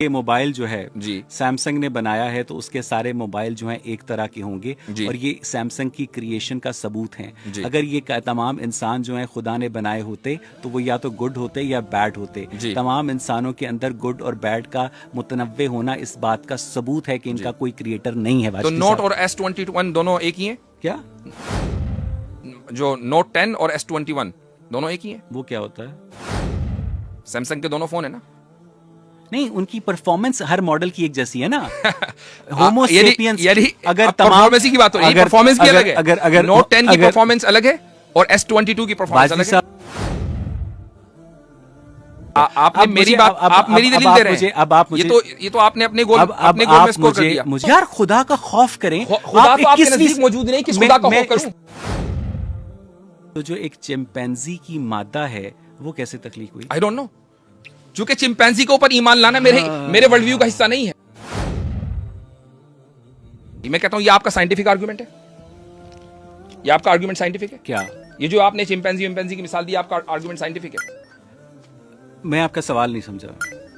یہ موبائل جو ہے جی سیمسنگ نے بنایا ہے تو اس کے سارے موبائل جو ہیں ایک طرح کے ہوں گے اور یہ سیمسنگ کی کریشن کا ثبوت ہیں. اگر یہ تمام انسان جو ہیں خدا نے بنائے ہوتے تو وہ یا تو گڈ ہوتے یا بیڈ ہوتے. تمام انسانوں کے اندر گڈ اور بیڈ کا متنوع ہونا اس بات کا ثبوت ہے کہ ان کا کوئی کریٹر نہیں ہے. تو نوٹ اور S21 دونوں ایک ہی ہیں کیا؟ جو نوٹ 10 اور S21 دونوں ایک ہی ہیں. وہ کیا ہوتا ہے؟ سیمسنگ کے دونوں فون ہیں نا. نہیں، ان کی پرفارمنس ہر ماڈل کی ایک جیسی ہے نا. ہومو سیپینس اگر پرفارمنس کی بات ہو رہی ہے، پرفارمنس کی الگ ہے. اگر نوٹ 10 کی پرفارمنس الگ ہے اور S22 کی پرفارمنس الگ ہے. آپ نے میری بات، آپ میری دلیل دے رہے ہیں. اب آپ مجھے یہ تو آپ نے اپنے گول میں سکور کر دیا. یار خدا کا خوف کریں. خدا تو آپ کے نزدیک موجود نہیں، کس خدا کا خوف کروں؟ تو جو ایک چمپینزی کی مادہ ہے وہ کیسے تخلیق ہوئی؟ I don't know. چونکہ چمپینزی کے اوپر ایمان لانا میرے ورلڈ ویو کا حصہ نہیں ہے. میں کہتا ہوں یہ آپ کا سائنٹیفک آرگومنٹ ہے. یہ آپ کا آرگومنٹ سائنٹیفک ہے کیا؟ یہ جو آپ نے چمپینزی کی مثال دی، آپ کا آرگومنٹ سائنٹیفک ہے؟ میں آپ کا سوال نہیں سمجھا.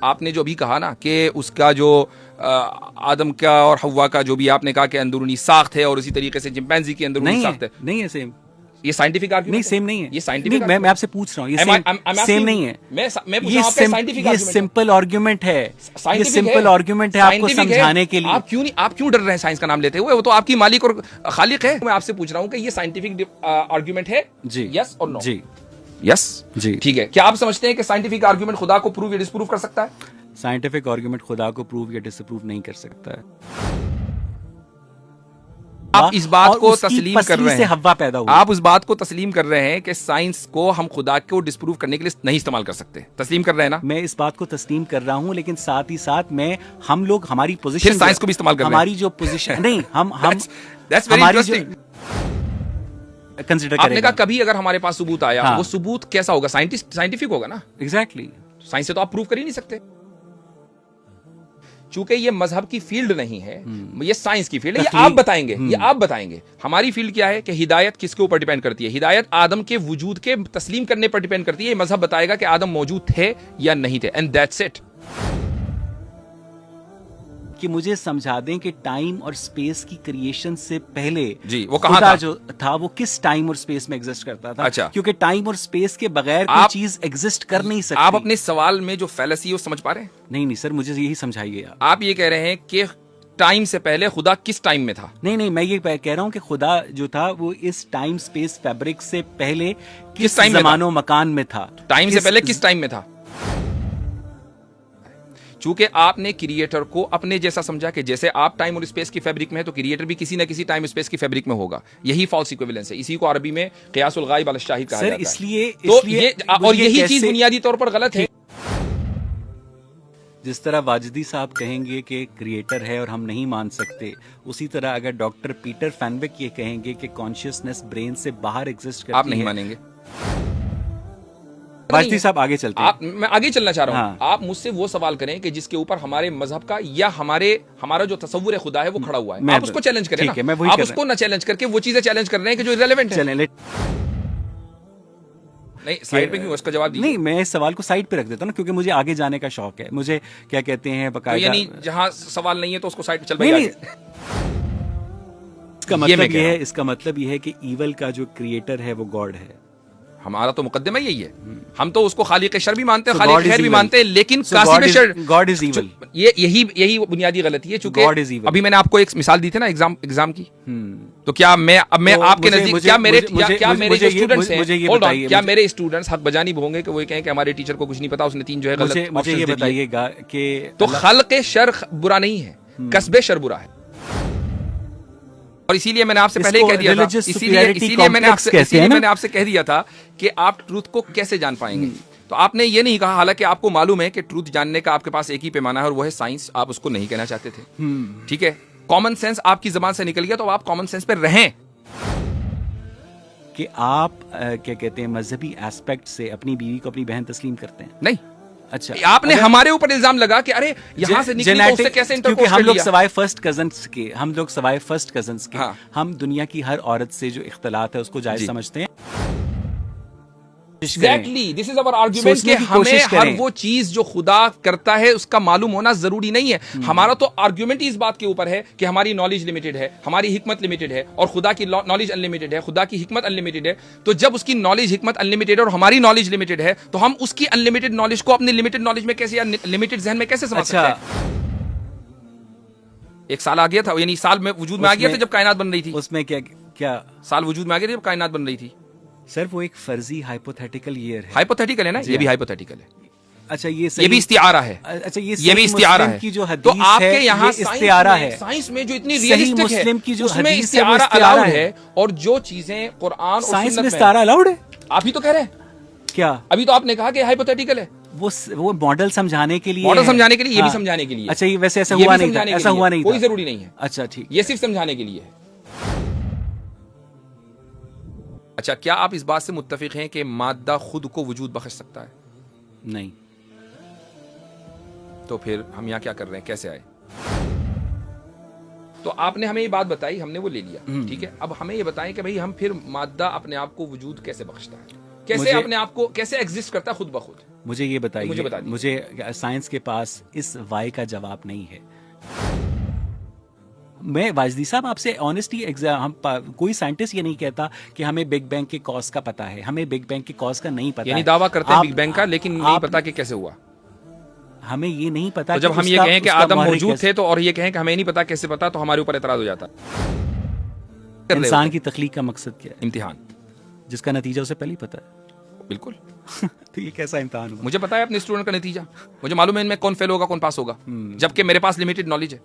آپ نے جو بھی کہا نا کہ اس کا جو آدم کا اور حوا کا جو بھی آپ نے کہا کہ اندرونی ساخت ہے اور اسی طریقے سے چمپینزی کی اندرونی ساخت ہے. نہیں ہے سیم. یہ سائنٹیفک آرگومنٹ نہیں، سیم نہیں ہے. یہ سائنٹیفک میں آپ سے پوچھ رہا ہوں، یہ سیم نہیں ہے. یہ سمپل آرگومنٹ ہے. یہ سمپل آرگومنٹ ہے آپ کو سمجھانے کے لیے. آپ کیوں ڈر رہے ہیں سائنس کا نام لیتے ہوئے؟ وہ تو آپ کی مالک اور خالق ہے. میں آپ سے پوچھ رہا ہوں کہ یہ سائنٹیفک آرگومنٹ ہے؟ جی. یس اور نو؟ جی. یس. جی. ٹھیک ہے. کیا آپ سمجھتے ہیں کہ سائنٹیفک آرگومنٹ خدا کو پروو یا ڈس پروو کر سکتا ہے؟ سائنٹیفک آرگومنٹ خدا کو پروو یا ڈس پروو نہیں کر سکتا ہے. آپ اس بات کو تسلیم کر رہے ہیں، ہوا پیدا ہوا. آپ اس بات کو تسلیم کر رہے ہیں کہ سائنس کو ہم خدا کو ڈسپروو کرنے کے لیے نہیں استعمال کر سکتے. تسلیم کر رہے ہیں نا؟ میں اس بات کو تسلیم کر رہا ہوں، لیکن ساتھ ہی ساتھ ہم لوگ ہماری پوزیشن سائنس کو بھی استعمال کر رہے ہیں. ہماری جو پوزیشن نہیں ہم کنسیڈر آپ نے کہا کبھی اگر ہمارے پاس ثبوت آیا، وہ ثبوت کیسا ہوگا؟ سائنٹیفک ہوگا نا. ایگزیکٹلی. سائنس سے تو آپ پروو کر ہی نہیں سکتے. چونکہ یہ مذہب کی فیلڈ نہیں ہے، یہ سائنس کی فیلڈ ہے. یہ آپ بتائیں گے. ہماری فیلڈ کیا ہے کہ ہدایت کس کے اوپر ڈیپینڈ کرتی ہے؟ ہدایت آدم کے وجود کے تسلیم کرنے پر ڈیپینڈ کرتی ہے. یہ مذہب بتائے گا کہ آدم موجود تھے یا نہیں تھے، اینڈ دیٹس اٹ. کہ مجھے سمجھا دیں کہ ٹائم اور سپیس کی کریشن سے پہلے جی وہ کہاں تھا؟ جو تھا وہ کس ٹائم اور سپیس میں ایگزسٹ کرتا تھا؟ اچھا. کیونکہ ٹائم اور سپیس کے بغیر کوئی چیز ایگزسٹ کر نہیں سکتی. آپ اپنے سوال میں جو فیلسی ہے وہ سمجھ پا رہے ہیں؟ نہیں سر، مجھے یہی سمجھائیے. آپ یہ کہہ رہے ہیں کہ ٹائم سے پہلے خدا کس ٹائم میں تھا؟ نہیں، میں یہ کہہ رہا ہوں کہ خدا جو تھا وہ اس ٹائم سپیس فیبرک سے پہلے کس زمان و مکان میں تھا؟ ٹائم سے پہلے کس ٹائم میں تھا؟ چونکہ آپ نے کریٹر کو اپنے جیسا سمجھا کہ جیسے آپ ٹائم اور اسپیس کی فیبرک میں ہے تو کریٹر بھی کسی نہ کسی ٹائم اسپیس کی فیبرک میں ہوگا. یہی فالس ایکویولنس ہے. اسی کو عربی میں قیاس الغائب علی الشاہد کہا جاتا ہے. اس لیے اور یہی چیز بنیادی طور پر غلط ہے. جس طرح واجدی صاحب کہیں گے کہ کریٹر ہے اور ہم نہیں مان سکتے، اسی طرح اگر ڈاکٹر پیٹر فینوک یہ کہیں گے کہ کانشیسنس برین سے باہر ایگزسٹ کرتی ہے، آپ نہیں مانیں گے. واجدی صاحب آگے چلتے ہیں. میں آگے چلنا چاہ رہا ہوں. آپ مجھ سے وہ سوال کریں کہ جس کے اوپر ہمارے مذہب کا یا ہمارا جو تصور خدا ہے وہ کھڑا ہوا ہے. آپ اس کو چیلنج کریں نا. آپ اس کو نہ چیلنج کر کے وہ چیزیں چیلنج کر رہے ہیں کہ جو ایرریلیونٹ ہیں. نہیں سائیڈ پہ کیوں؟ اس کا جواب دیجیے. نہیں، میں اس سوال کو سائیڈ پہ رکھ دیتا ہوں کیونکہ مجھے آگے جانے کا شوق ہے. مجھے کیا کہتے ہیں باقاعدہ، یعنی جہاں سوال نہیں ہے تو اس کو سائیڈ پہ چل پائے. اس کا مطلب یہ ہے کہ ایول کا جو کریٹر ہے وہ گاڈ ہے. ہمارا تو مقدمہ یہی ہے. ہم تو اس کو خالق شر بھی مانتے ہیں، خالق خیر بھی مانتے ہیں، لیکن کاسب شر گاڈ از ایول. یہی بنیادی غلطی ہے. چونکہ ابھی میں نے آپ کو ایک مثال دی تھی نا ایگزام کی. تو کیا میں آپ کے نزدیک کیا میرے اسٹوڈنٹس حق بجا نہیں ہوں گے کہ وہ کہیں کہ ہمارے ٹیچر کو کچھ نہیں پتا، اس نے 3 جو ہے غلط. مجھے یہ بتائیے گا کہ تو خلق شر برا نہیں ہے، کسب شر برا ہے. اور اسی لیے میں نے آپ سے پہلے کہہ دیا تھا، اسی لیے میں نے آپ سے کہہ دیا تھا کہ آپ ٹروتھ کو کیسے جان پائیں گے. تو آپ نے یہ نہیں کہا، حالانکہ آپ کو معلوم ہے کہ ٹروتھ جاننے کا آپ کے پاس ایک ہی پیمانہ ہے اور وہ ہے سائنس. آپ اس کو نہیں کہنا چاہتے تھے. ٹھیک ہے، کامن سینس آپ کی زبان سے نکل گیا تو آپ کامن سینس پہ رہیں. کہ آپ کیا کہتے ہیں مذہبی ایسپیکٹ سے اپنی بیوی کو اپنی بہن تسلیم کرتے ہیں؟ نہیں. اچھا، آپ نے ہمارے اوپر الزام لگا کہ ارے یہاں سے نکلی تو اس سے کیسے انٹرکورس کر لیا. ہم لوگ سوائے فرسٹ کزنز کے ہم دنیا کی ہر عورت سے جو اختلاط ہے اس کو جائز سمجھتے ہیں. Exactly, this is our argument کہ ہمیں ہر وہ چیز جو خدا کرتا ہے اس کا معلوم ہونا ضروری نہیں ہے. ہمارا تو آرگیومنٹ اس بات کے اوپر ہے کہ ہماری نالج لمیٹڈ ہے, ہماری حکمت لمیٹڈ ہے, اور خدا کی نالج انلمیٹڈ ہے, خدا کی حکمت انلمیٹڈ ہے. تو جب اس کی نالج حکمت انلمیٹڈ ہے اور ہماری نالج لمیٹڈ ہے, تو ہم اس کی انلمیٹڈ نالج کو اپنی لمیٹڈ نالج میں کیسے, یا لمیٹڈ ذہن میں کیسے سمجھ سکتے ہیں؟ ایک سال آ گیا تھا, یعنی سال میں وجود میں آ گیا تھا جب کائنات بن رہی تھی. اس میں کیا سال وجود میں آ گیا تھا جب کائنات بن رہی تھی. سر وہ ایک فرضی ہائپوتھیٹیکل ایئر ہے. ہائپوتھیٹیکل ہے نا, یہ بھی ہائپوتھیکل ہے. اچھا یہ بھی استعارہ ہے. اچھا یہ بھی استعارہ ہے. تو آپ کے یہاں استعارہ ہے, سائنس میں جو اتنی ریئلسٹک ہے اس میں استعارہ الاؤڈ ہے, اور جو چیزیں قرآن اور سائنس میں استعارہ الاؤڈ ہے. آپ ہی تو کہہ رہے ہیں. کیا ابھی تو آپ نے کہا کہ ہائپوتھیٹیکل ہے. وہ ماڈل سمجھانے کے لیے, ماڈل سمجھانے کے لیے, یہ بھی سمجھانے کے لیے. اچھا یہ ویسے ایسا ہوا نہیں تھا, ایسا ہوا نہیں, کوئی ضروری نہیں ہے. اچھا ٹھیک, یہ صرف سمجھانے کے لیے ہے. اچھا کیا آپ اس بات سے متفق ہیں کہ مادہ خود کو وجود بخش سکتا ہے؟ نہیں. تو پھر ہم یہاں کیا کر رہے ہیں, کیسے آئے؟ تو آپ نے ہمیں یہ بات بتائی, ہم نے وہ لے لیا, ٹھیک ہے. اب ہمیں یہ بتائیں کہ بھئی ہم پھر مادہ اپنے آپ کو وجود کیسے بخشتا ہے, کیسے اپنے آپ کو کیسے ایگزسٹ کرتا ہے خود بخود. مجھے یہ بتائیے, مجھے سائنس کے پاس اس وائی کا جواب نہیں ہے. میں واجدی صاحب آپ سے آنیسٹلی, کوئی سائنٹسٹ یہ نہیں کہتا کہ ہمیں بگ بینگ کے کاز کا پتا ہے, ہمیں بگ بینگ کے کاز کا نہیں پتا. یعنی دعویٰ کرتے ہیں بگ بینگ کا, لیکن نہیں پتا کہ کیسے ہوا. ہمیں یہ نہیں پتا. تو جب ہم یہ کہیں کہ آدم موجود تھے تو, اور یہ کہیں کہ ہمیں نہیں پتا کیسے پتا, تو ہمارے اوپر اعتراض ہو جاتا. انسان کی تخلیق کا مقصد کیا ہے؟ امتحان, جس کا نتیجہ اسے پہلے ہی پتا ہے. بالکل. تو یہ کیسا امتحان ہوا؟ مجھے پتا ہے اپنے اسٹوڈنٹ کا نتیجہ, مجھے معلوم ہے ان میں کون فیل ہوگا کون پاس ہوگا, جبکہ میرے پاس لمیٹڈ نالج ہے.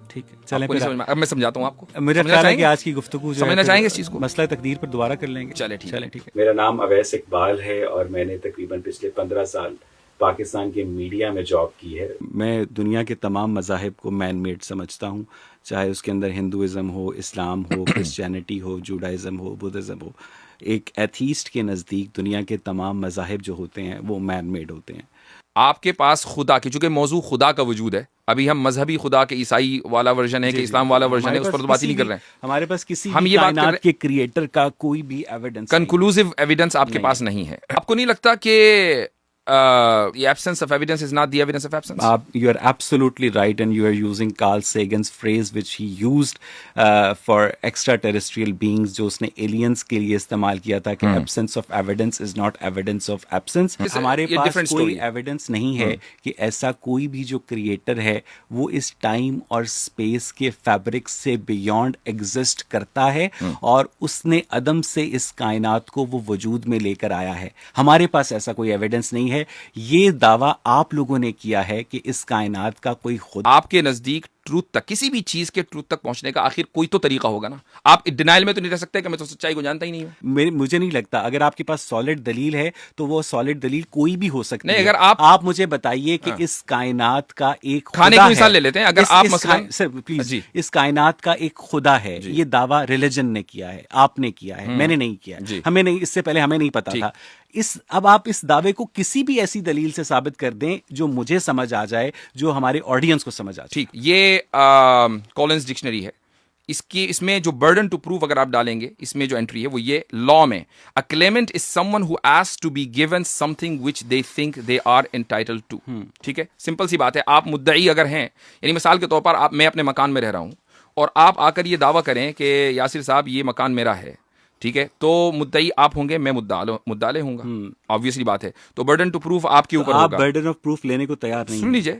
ٹھیک ہے, چلیں اب میں سمجھاتا ہوں آپ کو. میرا خیال ہے کہ آج کی گفتگو سمجھنا چاہیں گے اس چیز کو, مسئلہ تقدیر پر دوبارہ کر لیں گے. چلیں ٹھیک ہے. میرا نام اویس اقبال ہے اور میں نے تقریباً پچھلے 15 سال پاکستان کے میڈیا میں جاب کی ہے. میں دنیا کے تمام مذاہب کو مین میڈ سمجھتا ہوں, چاہے اس کے اندر ہندوازم ہو, اسلام ہو, کرسچینٹی ہو, جوڈائزم ہو, بدھزم ہو. ایک ایتھیسٹ کے نزدیک دنیا کے تمام مذاہب جو ہوتے ہیں وہ مین میڈ ہوتے ہیں. آپ کے پاس خدا کی, چونکہ موضوع خدا کا وجود ہے, ابھی ہم مذہبی خدا کے عیسائی والا ورژن ہے کہ اسلام والا ورژن ہے, اس پر تو بات ہی نہیں کر رہے ہیں. ہمارے پاس کسی بھی کائنات کے کریٹر کا کوئی بھی ایویڈنس, کنکلوسیو ایویڈنس آپ کے پاس نہیں ہے. آپ کو نہیں لگتا کہ the absence of evidence is not the evidence of absence? You are absolutely right, and you are using Carl Sagan's phrase which he used for extraterrestrial beings, جو اس نے aliens کے لیے استعمال کیا تھا کہ absence of evidence is not evidence of absence. ہمارے پاس کوئی ایویڈنس نہیں ہے کہ ایسا کوئی بھی جو کریٹر ہے وہ اس ٹائم اور اسپیس کے فیبرک سے بیونڈ ایگزسٹ کرتا ہے, اور اس نے عدم سے اس کائنات کو وہ وجود میں لے کر آیا ہے. ہمارے پاس ایسا کوئی ایویڈنس نہیں ہے. یہ دعویٰ آپ لوگوں نے کیا ہے کہ اس کائنات کا کوئی خود. آپ کے نزدیک ٹروتھ تک, کسی بھی چیز کے ٹروتھ تک پہنچنے کا آخر کوئی تو طریقہ ہوگا نا. آپ ڈینائل میں تو نہیں رہ سکتے کہ میں تو سچائی کو جانتا ہی نہیں ہوں. مجھے نہیں لگتا, اگر آپ کے پاس سالڈ دلیل ہے تو وہ سالڈ دلیل کوئی بھی ہو سکتی ہے. اگر آپ مجھے بتائیے کہ اس کائنات کا ایک کھانے کی مثال لے لیتے ہیں, اگر آپ سر پلیز, اس کائنات کا ایک خدا ہے, یہ دعویٰ ریلیجن نے کیا ہے, آپ نے کیا ہے, میں نے نہیں کیا, ہمیں نہیں, اس سے پہلے ہمیں نہیں پتا تھا. اب آپ اس دعوے کو کسی بھی ایسی دلیل سے ثابت کر دیں جو مجھے سمجھ آ جائے, جو ہمارے آڈینس کو سمجھ آ جائے. ٹھیک, یہ کولنز ڈکشنری ہے, اس میں جو برڈن ٹو پروف اگر آپ ڈالیں گے, اس میں جو انٹری ہے وہ یہ لا میں, a claimant is someone who asks to be given something which they think they are entitled to. ٹھیک ہے, سمپل سی بات ہے. آپ مدعی اگر ہیں, یعنی مثال کے طور پر میں اپنے مکان میں رہ رہا ہوں اور آپ آ کر یہ دعویٰ کریں کہ یاسر صاحب یہ مکان میرا ہے, ٹھیک ہے, تو مدعی آپ ہوں گے, میں مدعا لے ہوں گا, obviously بات ہے. تو برڈن ٹو پروف آپ کے اوپر ہوگا. آپ برڈن آف پروف لینے کو تیار نہیں. سن لیجئے,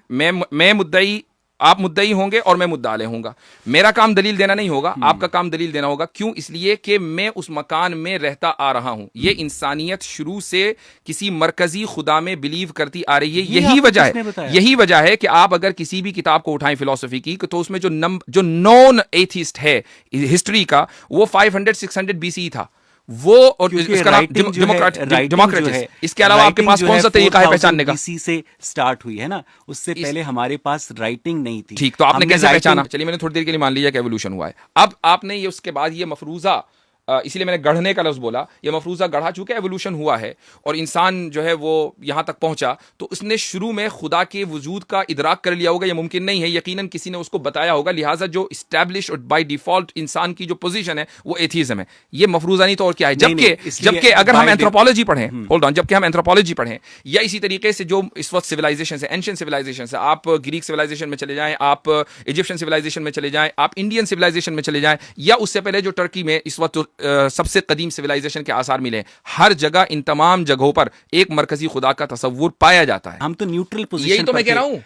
میں مدعی, آپ مدعی ہوں گے اور میں مدعا لے ہوں گا. میرا کام دلیل دینا نہیں ہوگا, آپ کا کام دلیل دینا ہوگا. کیوں؟ اس لیے کہ میں اس مکان میں رہتا آ رہا ہوں. یہ انسانیت شروع سے کسی مرکزی خدا میں بلیو کرتی آ رہی ہے. یہی وجہ ہے کہ آپ اگر کسی بھی کتاب کو اٹھائیں فلسفی کی, تو اس میں جو نون ایتھیسٹ ہے ہسٹری کا, وہ 500-600 BC تھا. وہ اور اس کا نام ڈیموکریٹس. اس کے علاوہ آپ کے پاس کون سا طریقہ ہے پہچاننے کا؟ BC سے سٹارٹ ہوئی ہے نا, اس سے پہلے ہمارے پاس رائٹنگ نہیں تھی. ٹھیک, تو آپ نے کیسے پہچانا؟ چلیے میں نے تھوڑی دیر کے لیے مان لیا کہ ایوولوشن ہوا ہے. اب آپ نے یہ اس کے بعد یہ مفروضہ اسی لیے میں نے گڑھنے کا لفظ بولا. یہ مفروضہ گڑھا چکا ہے, ایوولوشن ہوا ہے اور انسان جو ہے وہ یہاں تک پہنچا, تو اس نے شروع میں خدا کے وجود کا ادراک کر لیا ہوگا. یہ ممکن نہیں ہے, یقیناً کسی نے اس کو بتایا ہوگا. لہٰذا جو اسٹیبلش اور بائی ڈیفالٹ انسان کی جو پوزیشن ہے وہ ایتھیزم ہے. یہ مفروضہ نہیں تو اور کیا ہے. جبکہ اگر ہم اینتھروپولوجی پڑھیں, ہولڈ آن, جبکہ ہم اینتھروپولوجی پڑھیں یا اسی طریقے سے جو اس وقت سویلائزیشن ہے, اینشنٹ سویلائزیشن ہے, آپ گریک سویلائزیشن میں چلے جائیں, آپ ایجپشن سویلائزیشن میں چلے جائیں, آپ انڈین سویلائزیشن میں چلے جائیں, یا اس سے پہلے جو ٹرکی میں اس وقت سب سے قدیم سویلائزیشن کے آثار ملے, ہر جگہ ان تمام جگہوں پر ایک مرکزی خدا کا تصور پایا جاتا ہے. ہم تو نیوٹرل پوزیشن, یہی تو میں کہہ رہا ہوں,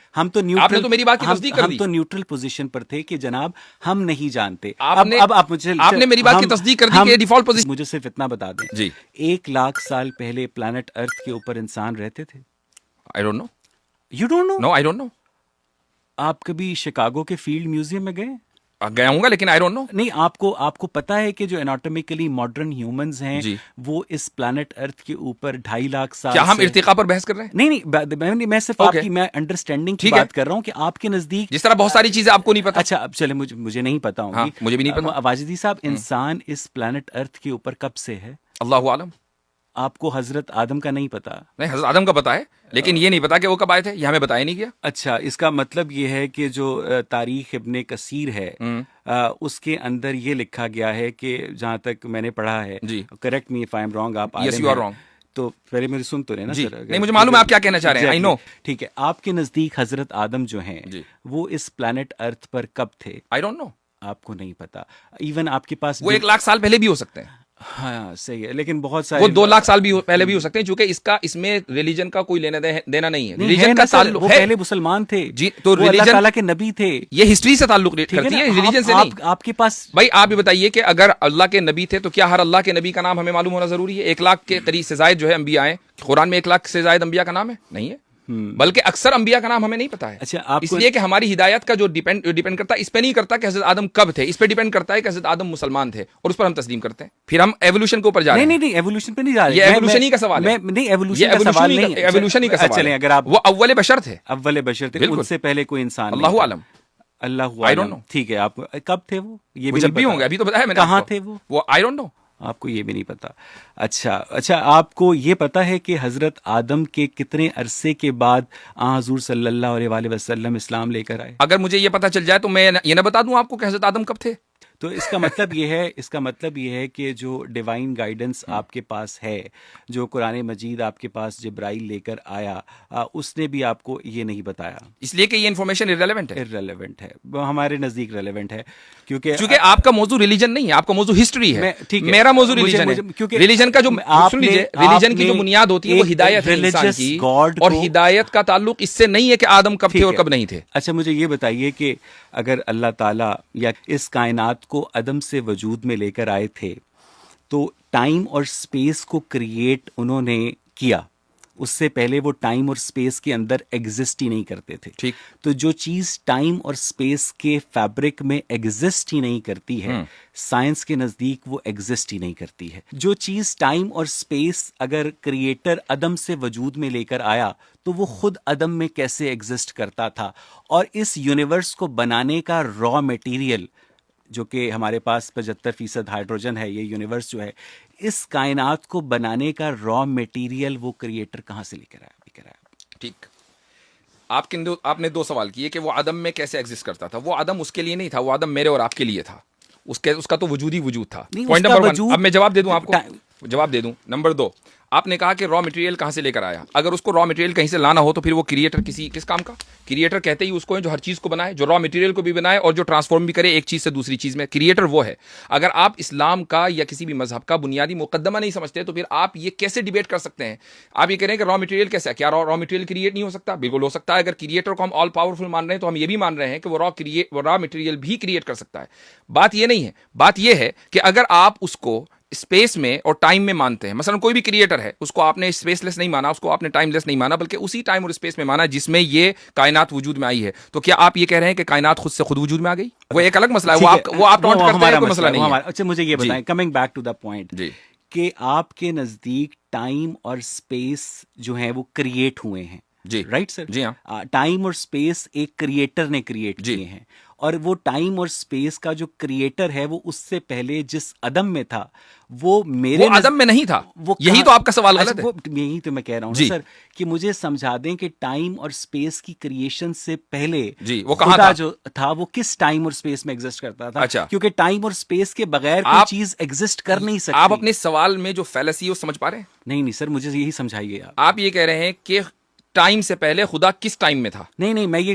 آپ نے تو میری بات کی تصدیق کر دی. ہم تو نیوٹرل پوزیشن پر تھے کہ جناب ہم نہیں جانتے. آپ نے میری بات کی تصدیق کر دی کہ ڈیفالٹ پوزیشن. مجھے صرف اتنا بتا دیں جی, 1,00,000 سال پہلے پلانٹ ارتھ کے اوپر انسان رہتے تھے؟ I don't know. You don't know? No, I don't know. آپ کبھی شکاگو کے فیلڈ میوزیم میں گئے؟ گیا ہوں گا, لیکن I don't know. نہیں, آپ کو پتا ہے کہ جو اناٹومیکلی ماڈرن ہیومنز ہیں وہ اس پلانٹ ارتھ کے اوپر 2.5 سال. کیا ہم ارتقاء پر بحث کر رہے ہیں؟ نہیں, میں صرف آپ کی میں انڈرسٹینڈنگ کی بات کر رہا ہوں کہ آپ کے نزدیک جس طرح بہت ساری چیزیں آپ کو نہیں پتا. اچھا, اب چلے, مجھے نہیں پتا ہوں گی, مجھے بھی نہیں پتا. واجدی صاحب, انسان اس پلانٹ ارتھ کے اوپر کب سے ہے؟ اللہ عالم. آپ کو حضرت آدم کا نہیں پتا؟ نہیں, حضرت آدم کا پتا ہے, لیکن یہ نہیں پتا کہ وہ کب آئے تھے, یہ ہمیں بتایا نہیں گیا. اچھا, اس کا مطلب یہ ہے کہ جو تاریخ ابن کثیر ہے اس کے اندر یہ لکھا گیا ہے کہ جہاں تک میں نے پڑھا ہے, correct me if I am wrong, آپ عالم ہیں, تو پہلے میری سن تو رہے نا سر. نہیں, مجھے معلوم ہے آپ کیا کہنا چاہ رہے ہیں. آئی نو. ٹھیک ہے, آپ کے نزدیک حضرت آدم جو ہیں وہ اس پلانٹ ارتھ پر کب تھے؟ I don't know. آپ کو نہیں پتا. ایون آپ کے پاس وہ 1,00,000 سال پہلے بھی ہو سکتے ہیں. ہاں صحیح ہے, لیکن بہت سارے وہ 2,00,000 سال بھی پہلے بھی ہو سکتے ہیں, چونکہ اس میں ریلیجن کا کوئی لینا دینا نہیں ہے. ریلیجن کا تعلق وہ پہلے مسلمان تھے جی, تو اللہ تعالیٰ کے نبی تھے. یہ ہسٹری سے تعلق کرتی ہے, ریلیجن سے نہیں. آپ کے پاس بھائی آپ بھی بتائیے کہ اگر اللہ کے نبی تھے تو کیا ہر اللہ کے نبی کا نام ہمیں معلوم ہونا ضروری ہے؟ 1,00,000 کے قریب سے زائد جو ہے انبیاء ہیں. قرآن میں 1,00,000 سے زائد انبیاء کا نام ہے نہیں ہے, بلکہ اکثر انبیاء کا نام ہمیں نہیں پتا ہے. اچھا, اس لیے کہ ہماری ہدایت کا جو ڈیپینڈ کرتا ہے اس پہ نہیں کرتا کہ حضرت آدم کب تھے, اس پہ ڈیپینڈ کرتا ہے کہ حضرت آدم مسلمان تھے, اور اس پر ہم تسلیم کرتے ہیں. پھر ہم ایوولوشن کے اوپر جا رہے ہیں. نہیں, ایوولوشن پہ نہیں جا رہے. یہ ایوولوشن ہی کا سوال ہے. نہیں, ایوولوشن کا سوال نہیں, ایوولوشن ہی کا سوال. چلیں, اگر آپ وہ اول بشر تھے, ان سے پہلے کوئی انسان, اللہ عالم. اللہ عالم. ٹھیک ہے, آپ کب تھے وہ؟ یہ بھی جب بھی ہوں گے, ابھی تو بتایا میں نے. کہاں تھے وہ؟ I don't know. آپ کو یہ بھی نہیں پتا. اچھا, آپ کو یہ پتا ہے کہ حضرت آدم کے کتنے عرصے کے بعد حضور صلی اللہ علیہ وآلہ وسلم اسلام لے کر آئے؟ اگر مجھے یہ پتا چل جائے تو میں یہ نہ بتا دوں آپ کو کہ حضرت آدم کب تھے. تو اس کا مطلب یہ ہے کہ جو ڈیوائن گائیڈنس آپ کے پاس ہے, جو قرآن مجید آپ کے پاس جبرائیل لے کر آیا, اس نے بھی آپ کو یہ نہیں بتایا, اس لیے کہ یہ انفارمیشن ارریلیونٹ ہے. ہمارے نزدیک ریلیونٹ ہے, کیونکہ آپ کا موضوع ریلیجن نہیں ہے, آپ کا موضوع ہسٹری ہے. میرا موضوع ریلیجن ہے. ریلیجن کا جو ریلیجن کی جو بنیاد ہوتی ہے وہ ہدایت ہے انسان کی, اور ہدایت کا تعلق اس سے نہیں ہے کہ آدم کب تھے اور کب نہیں تھے. اچھا, مجھے یہ بتائیے کہ اگر اللہ تعالیٰ یا اس کائنات کو عدم سے وجود میں لے کر آئے تھے تو ٹائم اور سپیس کو کریٹ انہوں نے کیا, اس سے پہلے وہ ٹائم اور سپیس کے اندر ایگزسٹ ہی نہیں کرتے تھے. ٹھیک, تو جو چیز ٹائم اور سپیس کے فیبرک میں ایگزسٹ ہی نہیں کرتی ہے, سائنس کے نزدیک وہ ایگزسٹ ہی نہیں کرتی ہے. جو چیز ٹائم اور سپیس اگر کریٹر عدم سے وجود میں لے کر آیا تو وہ خود عدم میں کیسے ایگزسٹ کرتا تھا, اور اس یونیورس کو بنانے کا را میٹیریل جو کہ ہمارے پاس 75% ہائیڈروجن ہے, یہ یونیورس جو ہے, اس کائنات کو بنانے کا را میٹیریل وہ کریٹر کہاں سے لے کر آیا؟ ٹھیک, آپ نے 2 سوال کیے کہ وہ عدم میں کیسے ایگزسٹ کرتا تھا. وہ عدم اس کے لیے نہیں تھا, وہ عدم میرے اور آپ کے لیے تھا. اس کا تو وجود ہی وجود تھا. Point number 1. اب میں جواب دے دوں آپ کو, نمبر 2, آپ نے کہا کہ را مٹیریل کہاں سے لے کر آیا. اگر اس کو را مٹیریل کہیں سے لانا ہو تو پھر وہ کریٹر کس کام کا؟ کریٹر کہتے ہی اس کو ہے جو ہر چیز کو بنائے, جو را مٹیریل کو بھی بنائے اور جو ٹرانسفارم بھی کرے ایک چیز سے دوسری چیز میں. کریٹر وہ ہے. اگر آپ اسلام کا یا کسی بھی مذہب کا بنیادی مقدمہ نہیں سمجھتے تو پھر آپ یہ کیسے ڈیبیٹ کر سکتے ہیں؟ آپ یہ کہہ رہے ہیں کہ را مٹیریل کیسا ہے, کیا را مٹیریل کریٹ نہیں ہو سکتا؟ بالکل ہو سکتا ہے. اگر کریٹر کو ہم آل پاورفل مان رہے ہیں تو ہم یہ بھی مان رہے ہیں کہ وہ را مٹیریل بھی کریٹ کر سکتا ہے. بات یہ نہیں ہے, بات یہ ہے کہ اگر آپ اس کو اسپیس میں اور ٹائم میں مانتے ہیں, مثلا کوئی بھی کریٹر ہے, اس کو آپ نے اسپیس لیس نہیں مانا, اس کو آپ نے ٹائم لیس نہیں مانا, بلکہ اسی ٹائم اور اسپیس میں مانا جس میں یہ کائنات وجود میں آئی ہے, تو کیا آپ یہ کہہ رہے ہیں کہ کائنات خود سے خود وجود میں آ گئی؟ وہ ایک الگ مسئلہ ہے, وہ آپ ٹونٹ کرتے ہیں, کوئی مسئلہ نہیں ہے. اچھا, مجھے یہ بتائیں, coming back to the point, کہ آپ کے نزدیک ٹائم اور اسپیس جو ہیں وہ کریٹ ہوئے ہیں, جی رائٹ سر. جی ہاں. ٹائم اور اسپیس ایک کریٹر نے کریٹ کیے ہیں, اور وہ ٹائم اور اسپیس کا جو کریٹر ہے وہ اس سے پہلے جس عدم میں تھا وہ میرے عدم میں نہیں تھا. یہی تو آپ کا سوال غلط ہے. یہی تو میں کہہ رہا ہوں سر کہ مجھے سمجھا دیں کہ ٹائم اور اسپیس کی کریشن سے پہلے وہ کہاں خدا جو تھا وہ کس ٹائم اور اسپیس میں ایگزسٹ کرتا تھا. کیونکہ ٹائم اور اسپیس کے بغیر کوئی چیز ایگزسٹ کر نہیں سکتی. آپ اپنے سوال میں جو فیلسی ہے وہ سمجھ پا رہے ہیں؟ نہیں سر, مجھے یہی سمجھائیے. آپ یہ کہہ رہے ہیں کہ ٹائم سے پہلے خدا کس ٹائم میں تھا؟ نہیں, میں یہ